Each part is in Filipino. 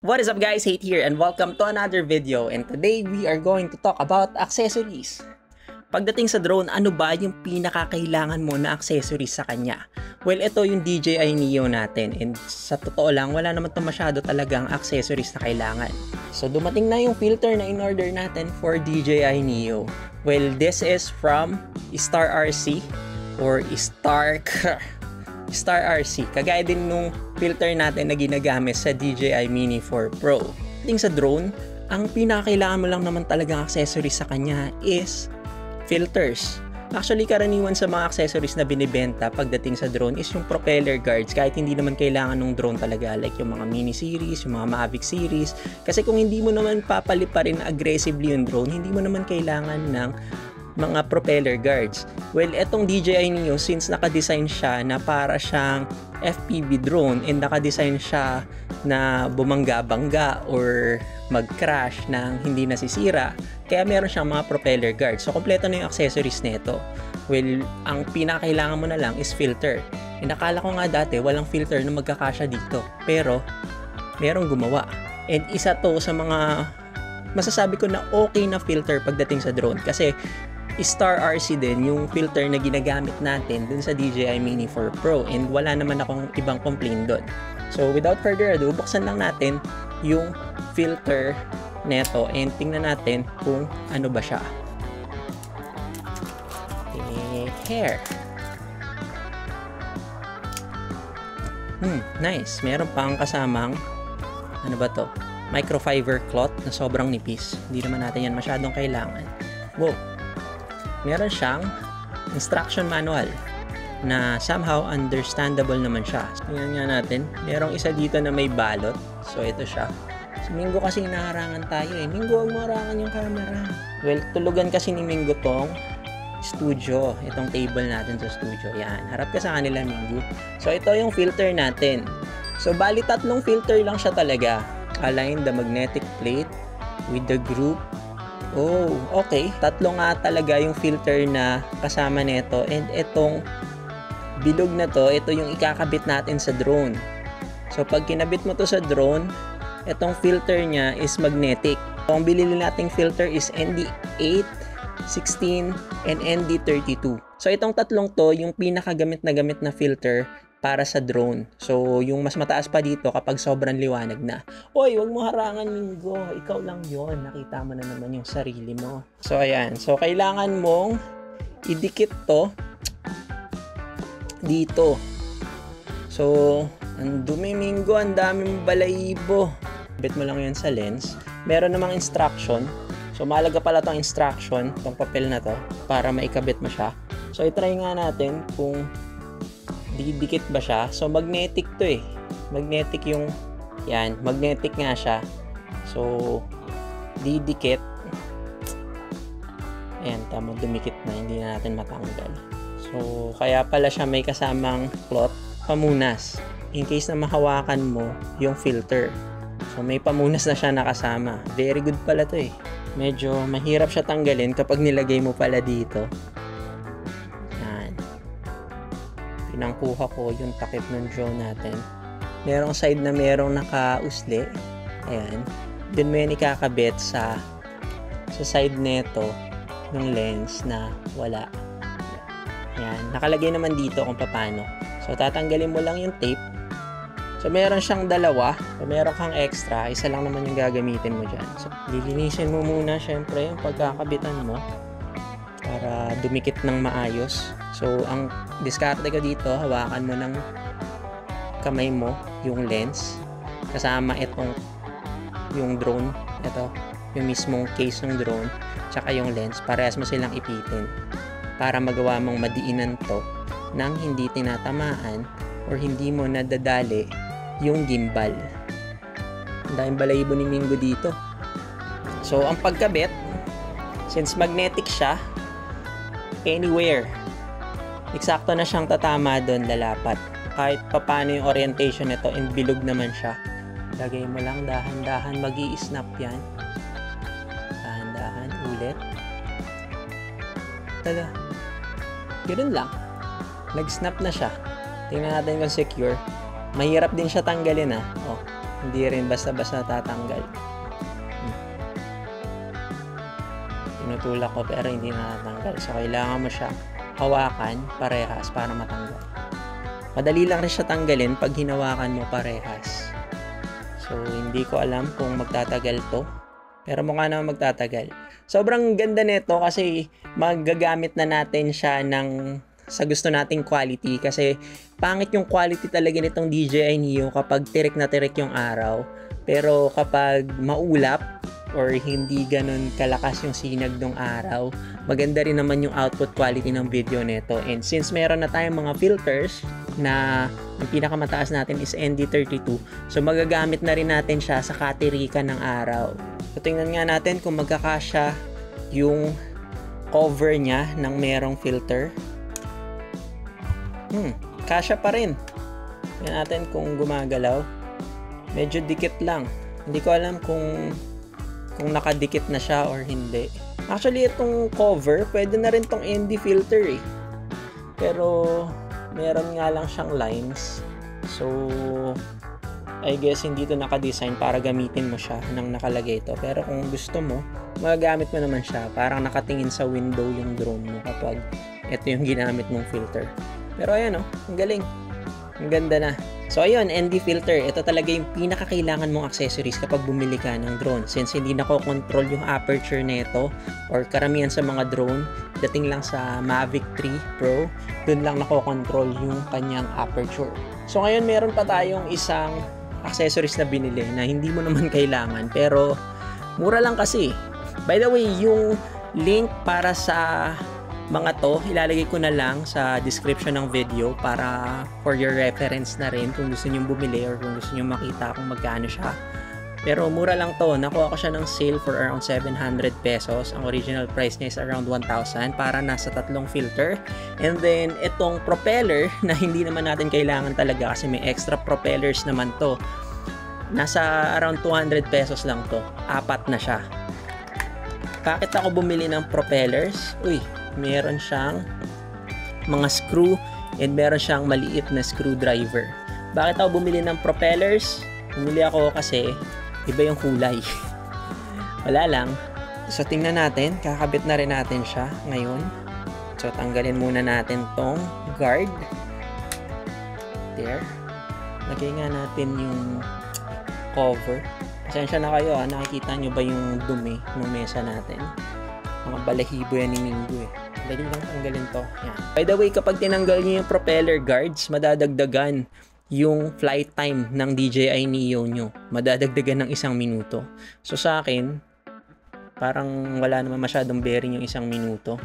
What is up guys, Hate here and welcome to another video, and today we are going to talk about accessories. Pagdating sa drone, ano ba yung pinakakailangan mo na accessories sa kanya? Well, ito yung DJI Neo natin, and sa totoo lang, wala naman ito masyado talagang accessories na kailangan. So dumating na yung filter na in-order natin for DJI Neo. Well, this is from Star RC or Star RC. Kagaya din nung filter natin na ginagamit sa DJI Mini 4 Pro. Pagdating sa drone, ang pinakakailangan mo lang naman talagang accessories sa kanya is filters. Actually, karaniwan sa mga accessories na binibenta pagdating sa drone is yung propeller guards, kahit hindi naman kailangan ng drone talaga, like yung mga mini series, yung mga Mavic series. Kasi kung hindi mo naman papaliparin aggressively yung drone, hindi mo naman kailangan ng mga propeller guards. Well, etong DJI Neo, since naka-design siya na para siyang FPV drone and naka-design siya na bumangga-bangga or mag-crash nang hindi nasisira, kaya meron siyang mga propeller guards. So, kompleto na yung accessories nito. Well, ang pinakailangan mo na lang is filter. And nakala ko nga dati, walang filter na magkakasya dito. Pero, merong gumawa. And isa to sa mga masasabi ko na okay na filter pagdating sa drone. Kasi, Star RC din yung filter na ginagamit natin dun sa DJI Mini 4 Pro, and wala naman akong ibang complaint dun. So without further ado, buksan lang natin yung filter neto and tingnan natin kung ano ba siya. Hair. Nice. Meron pang kasamang ano ba to? Microfiber cloth na sobrang nipis. Hindi naman natin yan masyadong kailangan. Wow. Meron siyang instruction manual na somehow understandable naman siya. Tingnan nga natin. Merong isa dito na may balot. So, ito siya. Si Mingo kasi naharangan tayo eh. Mingo, huwag mo harangan yung camera. Well, tulugan kasi ni Mingo tong studio. Itong table natin sa studio. Yan. Harap ka sa kanila, Mingo. So, ito yung filter natin. So, bali tatlong filter lang siya talaga. Align the magnetic plate with the group. Oh, okay. Tatlo nga talaga yung filter na kasama nito, and itong bilog na to, ito yung ikakabit natin sa drone. So, pag kinabit mo to sa drone, itong filter niya is magnetic. So, ang bilili nating filter is ND8, 16, and ND32. So, itong tatlong to, yung pinakagamit na filter para sa drone. So, yung mas mataas pa dito kapag sobrang liwanag na. Oy, wag mo harangan, Mingo. Ikaw lang yon. Nakita mo na naman yung sarili mo. So, ayan. So, kailangan mong idikit to dito. So, ang dumi, Mingo. Ang daming balayibo. Bet mo lang yan sa lens. Meron namang instruction. So, mahalaga pala tong instruction, tong papel na to, para maikabit mo siya. So, itry nga natin kung didikit ba siya. So, magnetic to eh. Magnetic yung, yan, magnetic nga siya. So, didikit. Ayan, tama, dumikit na. Hindi na natin matanggal. So, kaya pala siya may kasamang cloth, pamunas. In case na mahawakan mo yung filter. So, may pamunas na siya nakasama. Very good pala to eh. Medyo mahirap siya tanggalin kapag nilagay mo pala dito. Pinangkuha ko yung takip ng drone natin. Merong side na merong naka-usli. Ayan. Doon mo yan ikakabit sa side neto ng lens na wala. Ayan. Nakalagay naman dito kung paano. So, tatanggalin mo lang yung tape. So, meron siyang dalawa. So, meron kang extra. Isa lang naman yung gagamitin mo dyan. So, lilinisin mo muna syempre yung pagkakabitan mo para dumikit ng maayos. So, ang diskarte ko dito, hawakan mo ng kamay mo yung lens kasama itong yung drone, ito yung mismong case ng drone tsaka yung lens, parehas mo silang ipitin para magawa mong madiinan to nang hindi tinatamaan or hindi mo nadadali yung gimbal. Ang daming balayibo ni Mingo dito. So, ang pagkabit, since magnetic siya, anywhere eksakto na siyang tatama doon, lalapat. Kahit paano yung orientation nito, and bilog naman siya. Lagay mo lang dahan-dahan, mag-i-snap yan. Dahan-dahan, ulit. Tada. Ganun lang. Nag-snap na siya. Tingnan natin kung secure. Mahirap din siya tanggalin ah. Oh, Hindi rin basta-basta tatanggal. Tinutulak ko pero hindi natatanggal. So, kailangan mo siya hawakan parehas para matanggal. Madali lang rin siya tanggalin pag hinawakan mo parehas. So, hindi ko alam kung magtatagal to. Pero mukha naman magtatagal. Sobrang ganda nito kasi magagamit na natin siya sa gusto nating quality. Kasi pangit yung quality talaga nitong DJI Neo kapag tirik na tirik yung araw. Pero kapag maulap or hindi ganun kalakas yung sinag ng araw, maganda rin naman yung output quality ng video nito. And since meron na tayong mga filters na ang pinakamataas natin is ND32, so magagamit na rin natin siya sa katirikan ng araw. So tingnan nga natin kung magkakasya yung cover niya ng merong filter. Kasya pa rin. Tingnan natin kung gumagalaw. Medyo dikit lang. Hindi ko alam kung nakadikit na siya or hindi. Actually, itong cover, pwede na rin tong ND filter eh. Pero, meron nga lang siyang lines. So, I guess hindi to nakadesign para gamitin mo siya nang nakalagay ito. Pero kung gusto mo, magagamit mo naman siya. Parang nakatingin sa window yung drone mo kapag ito yung ginamit mong filter. Pero ayan oh, ang galing. Ang ganda na. So ayun, ND filter, ito talaga yung pinakakailangan mong accessories kapag bumili ka ng drone. Since hindi nako-control yung aperture nito or karamihan sa mga drone, dating lang sa Mavic 3 Pro, dun lang nako-control yung kanyang aperture. So ngayon meron pa tayong isang accessories na binili na hindi mo naman kailangan pero mura lang kasi. By the way, yung link para sa mga to, ilalagay ko na lang sa description ng video para for your reference na rin kung gusto nyo bumili or kung gusto nyo makita kung magkano siya. Pero mura lang to. Nakuha ko siya ng sale for around 700 pesos. Ang original price niya is around 1,000 para nasa 3 filter. And then, itong propeller na hindi naman natin kailangan talaga kasi may extra propellers naman to. Nasa around 200 pesos lang to. 4 na siya. Bakit ako bumili ng propellers? Meron siyang mga screw and meron siyang maliit na screwdriver. Bakit ako bumili ng propellers? Bumili ako kasi iba yung kulay. Wala lang. So tingnan natin, kakabit na rin natin siya ngayon. So tanggalin muna natin tong guard. There. Lagay nga natin yung cover. Pasensya na kayo nakikita nyo ba yung dumi ng mesa natin? Mga balahibo yan ni Mingo eh. Dali lang tanggalin to. Yan. By the way, kapag tinanggal nyo yung propeller guards, madadagdagan yung flight time ng DJI Neo nyo. Madadagdagan ng 1 minuto. So sa akin, parang wala naman masyadong bearing yung 1 minuto.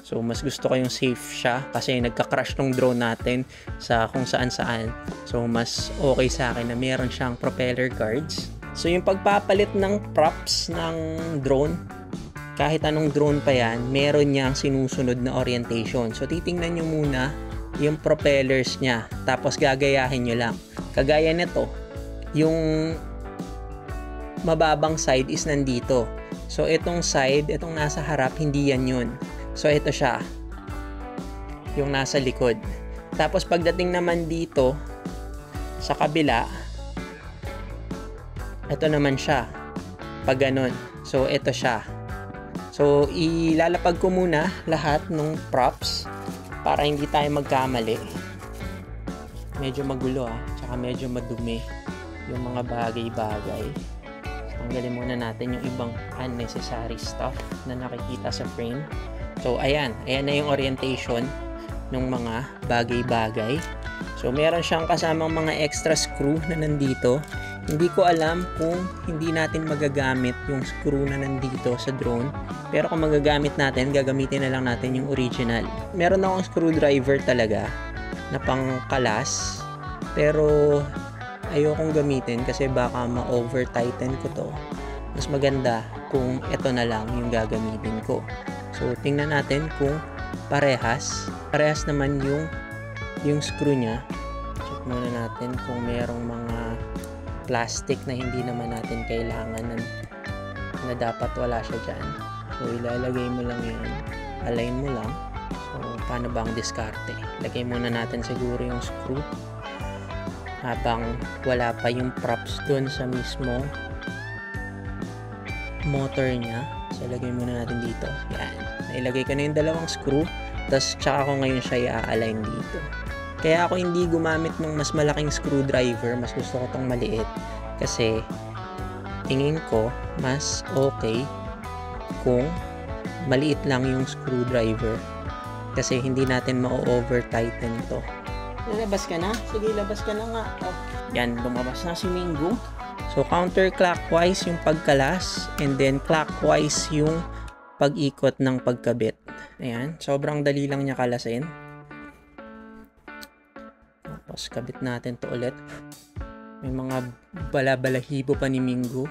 So mas gusto ko yung safe siya kasi nagka-crash tong drone natin sa kung saan-saan. So mas okay sa akin na meron siyang propeller guards. So yung pagpapalit ng props ng drone, kahit anong drone pa yan, meron niyang sinusunod na orientation. So, titingnan nyo muna yung propellers niya. Tapos, gagayahin nyo lang. Kagaya nito, yung mababang side is nandito. So, itong side, itong nasa harap, hindi yan yun. So, ito siya. Yung nasa likod. Tapos, pagdating naman dito, sa kabila, ito naman siya. Pag ganun. So, ito siya. So, ilalapag ko muna lahat ng props para hindi tayo magkamali. Medyo magulo tsaka medyo madumi yung mga bagay-bagay. Tanggalin muna natin yung ibang unnecessary stuff na nakikita sa frame. So, ayan na yung orientation ng mga bagay-bagay. So, meron siyang kasamang mga extra screw na nandito. Hindi ko alam kung hindi natin magagamit yung screw na nandito sa drone. Pero kung magagamit natin, gagamitin na lang natin yung original. Meron akong screwdriver talaga na pangkalas. Pero ayokong gamitin kasi baka ma-over-tighten ko to. Mas maganda kung ito na lang yung gagamitin ko. So, tingnan natin kung parehas. Parehas naman yung screw niya. Check muna natin kung merong mga plastic na hindi naman natin kailangan na dapat wala siya dyan. So, ilalagay mo lang yan. Align mo lang. So, paano ba ang diskarte? Lagay muna natin siguro yung screw. habang wala pa yung props dun sa mismo motor niya. So, lagay muna natin dito. Yan. Nailagay ko na yung dalawang screw. Tapos, tsaka ko ngayon siya i-align dito. Kaya ako hindi gumamit ng mas malaking screwdriver. Mas gusto ko tong maliit. Kasi, tingin ko, mas okay kung maliit lang yung screwdriver. Kasi, hindi natin ma-over-tighten to. Labas ka na? Sige, labas ka na nga. Oh. Yan, lumabas na si Mingo. So, counterclockwise yung pagkalas and then clockwise yung pag-ikot ng pagkabit. Ayan, sobrang dali lang niya kalasin. Tapos, kabit natin to ulit. May mga balabalahibo pa ni Mingo.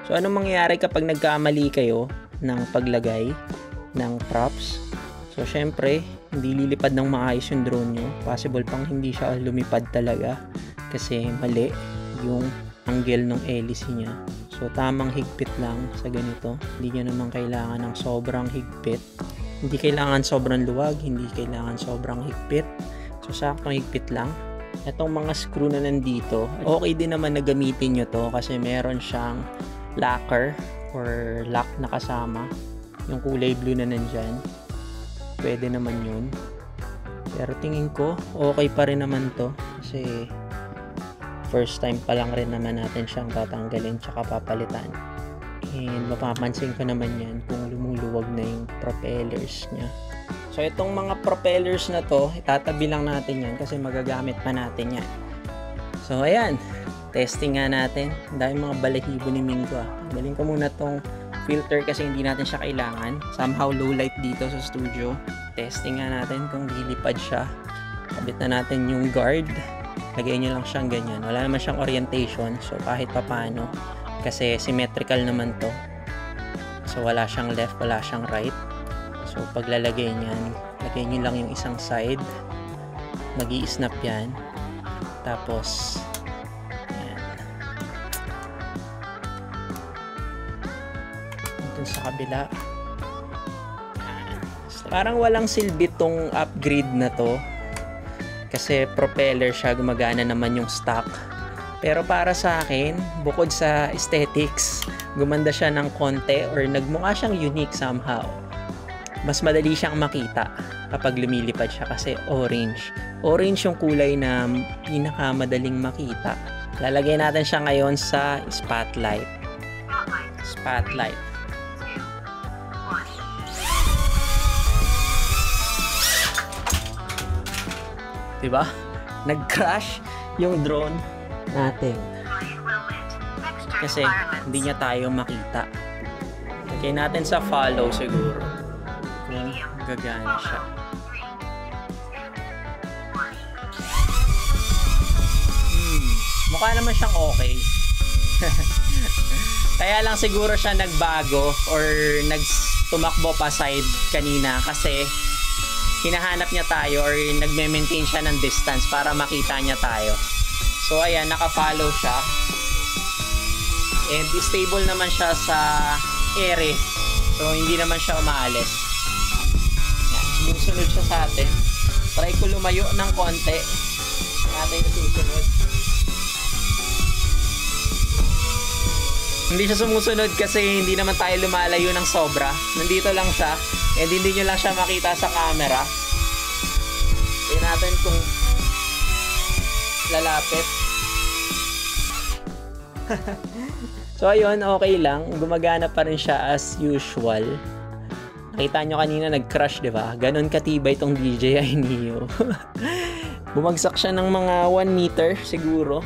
So, anong mangyayari kapag nagkamali kayo ng paglagay ng props? So, syempre, hindi lilipad ng maayos yung drone nyo. Possible pang hindi siya lumipad talaga kasi mali yung angle ng hélice niya. So, tamang higpit lang sa ganito. Hindi nyo naman kailangan ng sobrang higpit. Hindi kailangan sobrang luwag, hindi kailangan sobrang higpit. So, saktong higpit lang. Itong mga screw na nandito, okay din naman na gamitin nyo to kasi meron siyang locker or lock na kasama. Yung kulay blue na nandyan. Pwede naman yun. Pero tingin ko, okay pa rin naman to kasi first time pa lang rin naman natin siyang tatanggalin tsaka papalitan. And mapapansin ko naman yan kung lumuluwag na yung propellers niya. So itong mga propellers na to, itatabi lang natin yan kasi magagamit pa natin yan. So ayan, testing nga natin. Ang dami mga balahibo ni Mingo. Galing ko muna tong filter kasi hindi natin siya kailangan. Somehow low light dito sa studio. Testing nga natin kung lilipad siya. Kabit na natin yung guard. Lagay nyo lang siyang ganyan. Wala naman siyang orientation. So, kahit papano. Kasi symmetrical naman to. So, wala siyang left, wala siyang right. So, paglalagay niyan, lagay nyo lang yung isang side. Mag-i-snap yan. Tapos, yan. Ito sa kabila. Yan. Parang walang silbi tong upgrade na to. Kasi propeller siya, gumagana naman yung stock. Pero para sa akin, bukod sa aesthetics, gumanda siya ng konti or nagmukha siyang unique somehow. Mas madali siyang makita kapag lumilipad siya kasi orange. Orange yung kulay na pinakamadaling makita. Lalagay natin siya ngayon sa spotlight. Spotlight. Diba? Nag-crash yung drone natin. Kasi hindi niya tayo makita. Lagay natin sa follow siguro. Kung gagana siya. Mukha naman siyang okay. Kaya lang siguro siya nagbago or nagtumakbo pa side kanina kasi hinahanap niya tayo or nagme-maintain siya ng distance para makita niya tayo. So ayan, naka-follow siya. And stable naman siya sa ere. So hindi naman siya umaalis. Yan, sumusunod siya sa atin. Try ko lumayo ng konti. Natin yung susunod. Hindi siya sumusunod kasi hindi naman tayo lumalayo ng sobra. Nandito lang siya. And hindi nyo lang siya makita sa camera. Tingnan natin kung lalapit. So ayun, okay lang. Gumagana pa rin siya as usual. Nakita nyo kanina nag-crash, di ba? Ganon katibay itong DJI Neo. Bumagsak siya ng mga 1 meter siguro.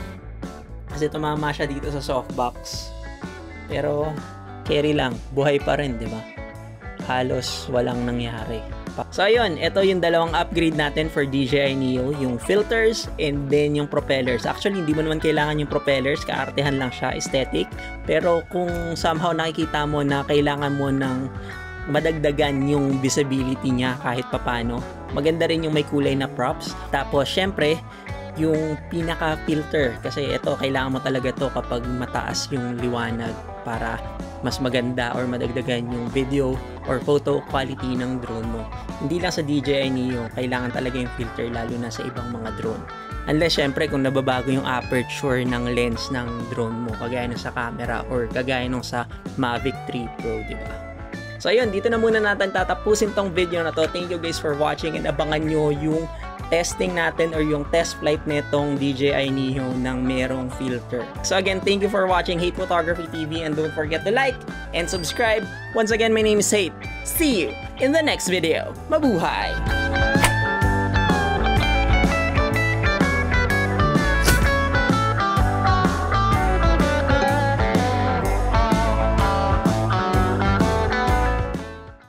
Kasi tumama siya dito sa softbox. Pero carry lang. Buhay pa rin, di ba? Halos walang nangyari. So ayun, ito yung dalawang upgrade natin for DJI Neo, yung filters and then yung propellers. Actually, hindi mo naman kailangan yung propellers, kaartehan lang siya, aesthetic. Pero kung somehow nakikita mo na kailangan mo ng madagdagan yung visibility niya kahit papano, maganda rin yung may kulay na props. Tapos, syempre, yung pinaka-filter. Kasi ito, kailangan mo talaga to kapag mataas yung liwanag para mas maganda or madagdagan yung video or photo quality ng drone mo. Hindi lang sa DJI Neo, kailangan talaga yung filter lalo na sa ibang mga drone. Unless syempre kung nababago yung aperture ng lens ng drone mo, kagaya nung sa camera or kagaya nung sa Mavic 3 Pro, di ba? So ayun, dito na muna natin tatapusin tong video na to. Thank you guys for watching and abangan nyo yung testing natin or yung test flight nitong DJI Neo ng merong filter. So again, thank you for watching Hate Photography TV and don't forget to like and subscribe. Once again, my name is Hate. See you in the next video. Mabuhay!